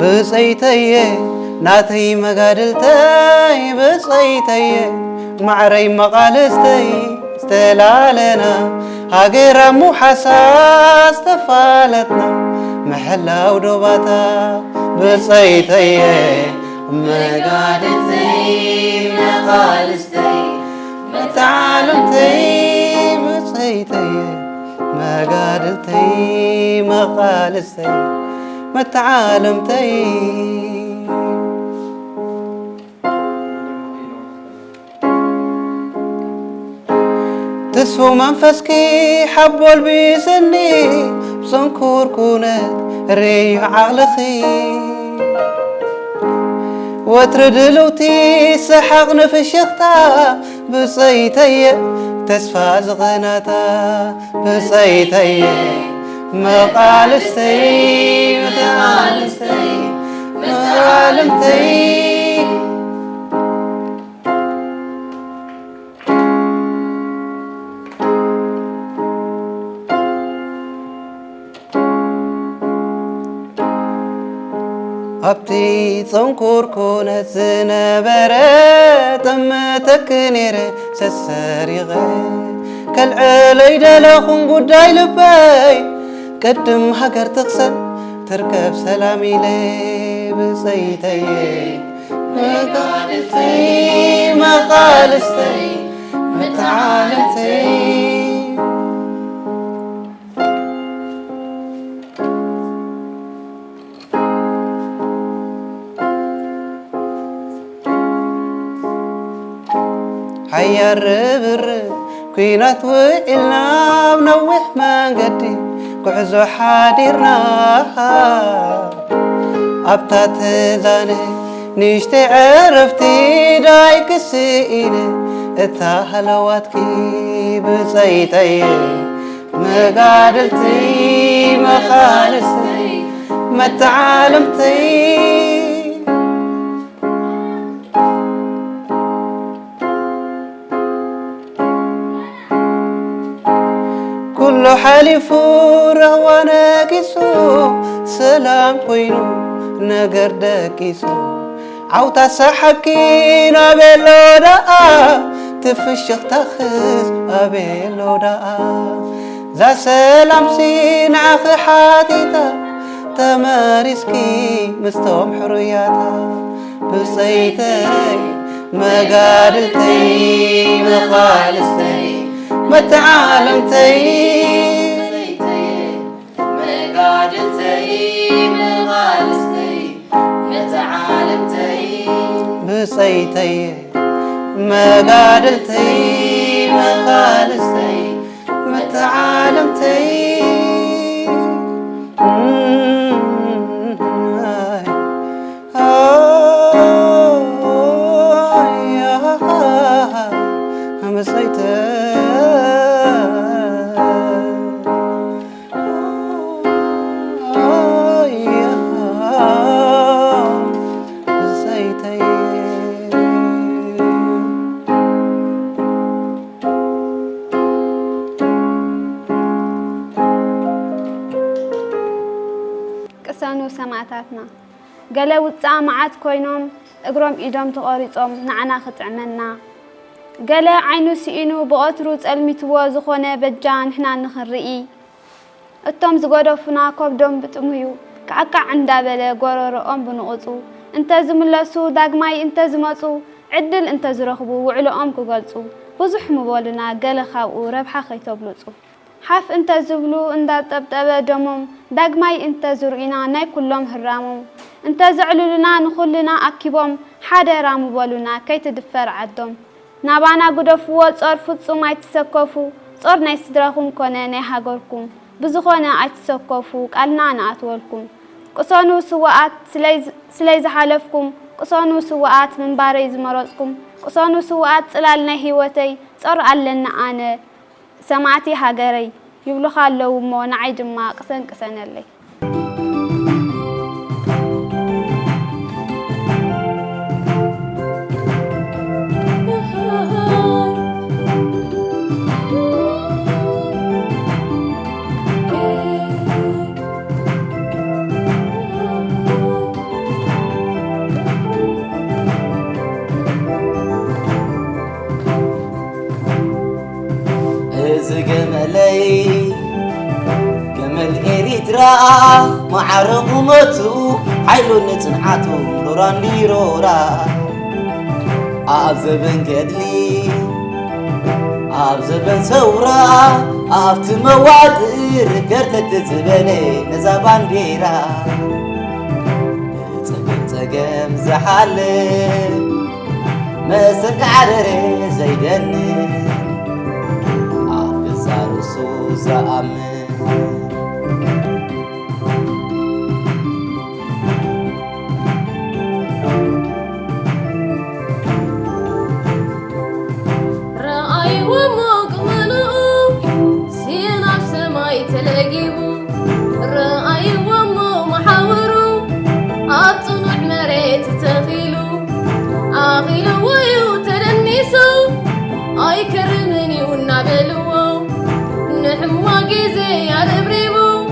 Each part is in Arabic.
بصيتي ناتي مقادلتي بصيتي معري مقالستي استلالنا هاقر مو حساس تفالتنا محلا ودوباتا بصيتي مقادلتي مقالستي متعالمتي بصيتي مقادلتي مقالستي متعالمتي تسفو منفسكي حبو البيسني بصنكور كونت ريح عقلخي وتردلوتي سحق نفشختا بصيتي تسفى زغناتا بصيتي مقالستي متعالمتي متعالمتي أبتي تنكر كونت زنبرة تمتك نيرة سسريغة كالعلي دلخون قداي لباي قدم هكر تغسل تركب سلامي لي بصيتي مقالستي مقالستي متعالمتي حيا الربر كوينات وإلنا بنوح ما قدي كعزو حاديرنا أبتات زاني نشتي عرفتي دايك السئينة اتهلواتكي بصيتي مقادلتي مقالستي متعالمتي كل حليفو روانا كيسو سلام كوينو نقر داكيسو عوتا سحكي نابلو داء تفشخ تخز أبلو داء زا سلام سين عخ حاتيتا تمارسكي مستوم حرياتا بصيتي مقادلتي مقالستي متعالمتي مقادلتي مقالستي متعالمتي بصيتي مقادلتي مقالستي متعالمتي كسانو سمعتاتنا قالوا تسامعات كوينوم اقروم ايدوم تقاريصوم نعنا خطعمنا قال عينو سئينو بقطرو تسلميتو زخونه بجان حنا نخرئي اتوم زغدفنا كوبدوم بتمهيو كعكع عندابله غورورኦም بنقصو انت زملسو داغماي انت زمصو عدل انت زرخبو وعلኦም كغلصو بزح مبولنا قال خاو ربحه خيتبلصو حاف انت زبلو اندا طبطبه دموم داغماي انت زرئنا ناي كلهم هرامو انت زعللنا نخلنا اكيبوم حدا رامو بولنا كيتدفر عدوم نابانا غدفو صور فصوم ايتسكفو صور ناي سدراكم كونه ناي هاغركم بزخونه ايتسكفو قالنا ناتولكم قصانو سواات سليز حالفكم قصانو سواات من باري زمرصكم قصانو سواات صلالنا هيوتي صور علنا انا سمعتي هاجري يبلو خالو مو نعي دما قسنلي جملي جمل إريترا معرق متو حيلو نتنعاتو نوران ليرورا أبزبن كدلي أبزبن ثورة أفت موادر كرتت تزبني نزابان ديرا تقم زحالي مسك عرري زيدن عبزارسو زأمن أي كرمني ونعبلو نحموا جيزي عربريبو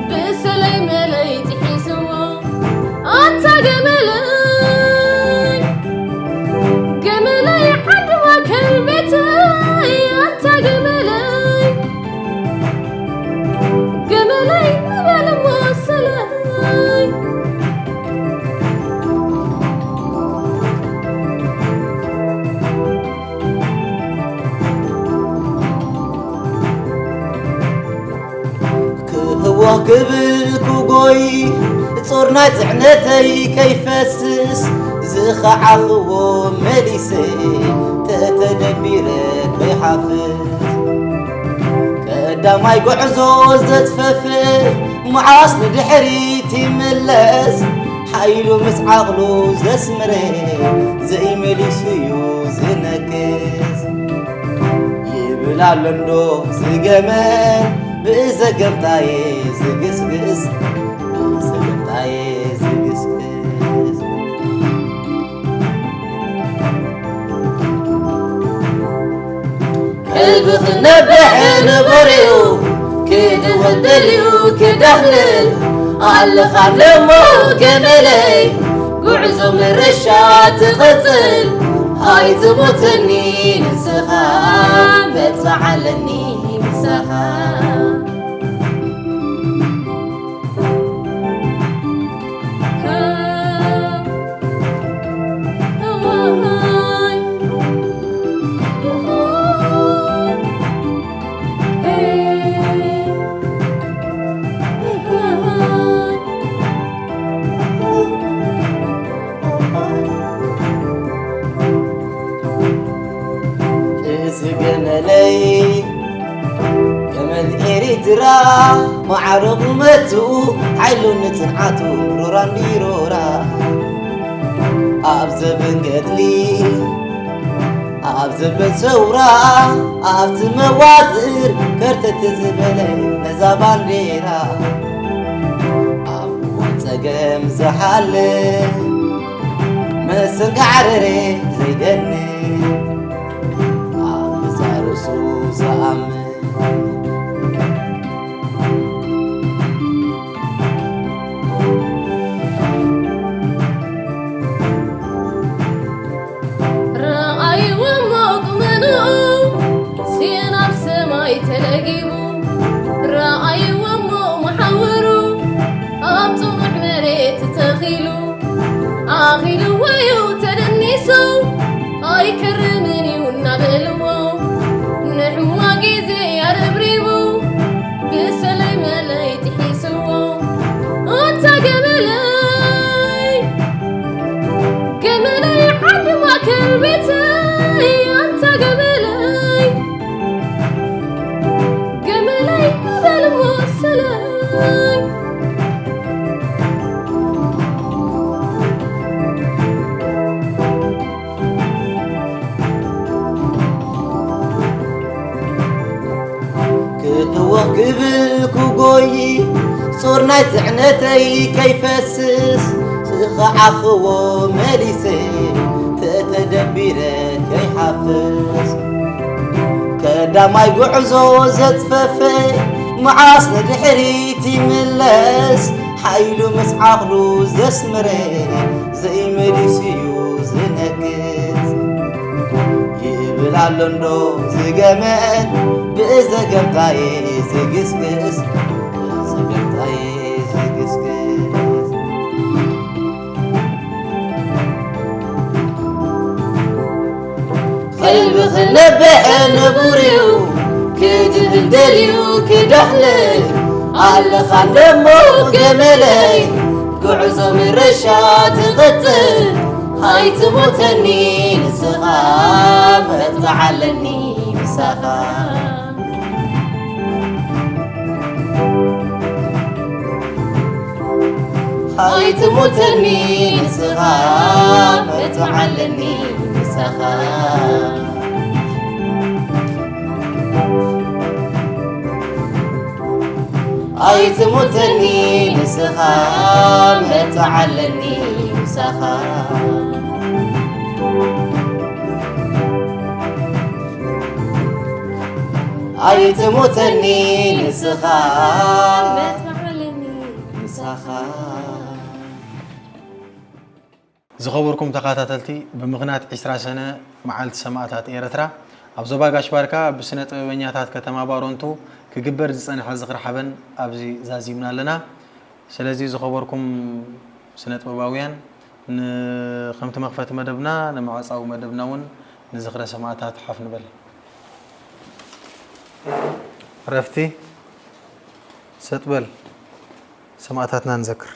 بسلي ملي تحيسو أنت جملي جملي حدوى كلمتي أنت جملي جملي مبال موصلي قبل كوغوي صورنا تعنتي كيفسس زخعفو مليسي تتدبيرك بحافظ كداماي قعزو زتففي معاصل دحريتي ملس حيلو مسعقلو زسمري زي مليسيو زنكز يبلا لندو زقمان بزقمتاي زقسقس بزقمتاي زقسقس قلبي خنبح نبريو كده ودليو كده هلل على خلمو جملي قعزو من رشات قتل هاي تموتني نسخان بتفعلني مسخان جملي جمل إريترا معرق متو حيلو نتنعاتو روران ديرورا أبزبن قدلي أبزبن ثورة أفت موادر كرتت زبلي نزابان ديرا أبوان تقم زحالي مسنق عرري زيدني زأمن رأي وموق منو سينا بسماي تلاقيبو رأي ومو محورو أبطمح مريت تخيلو آخيلو ويو تدنيسو أي كرمني ونبلو نحموا جيزي عربريبو بسلي ملي تحيسو أنت جملي جملي حدوى كلمتي أنت جملي جملي مبال موصلي قبل كوغوي صورنا تعنتي كيفسس سخعفو مليسي تتدبيرك كيحفز كداماي قعزو زتففي معاصل دحريتي ملس حيلو مسعقلو زسمري زي مليسيو زنكز يبلا لندو زجمن بزجمتاي زجسجس زجمتاي زجسجس خيل بخنبه نبوريو كده دليو كدحلي على خدمو جملي قعزو من رشات غتل هاي تموتني نسخام تعلني نسخام هاي تموتني نسخام تعلني نسخام هاي تموتني نسخام تعلني نسخام هاي تموتني نسخام تعلني نسخام زخبركم تقاتلتي بمغنات 10 سنة معالت سماعات إيرترا أبزوبا غاشباركا بسنة بنياتات كتما بارونتو كجبر زين حزق رحبن أبزي زازيمنا لنا سلازي زخبركم سنة بباويان خمت مغفت مدبنا نمعص أو مدبنا ون نزخر سماعات حفن بل عرفتي ستبل سماعاتنا نذكر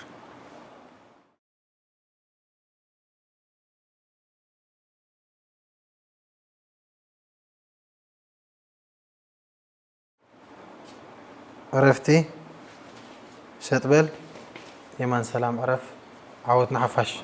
عرفتي شتبل يمان سلام عرف عودنا حفش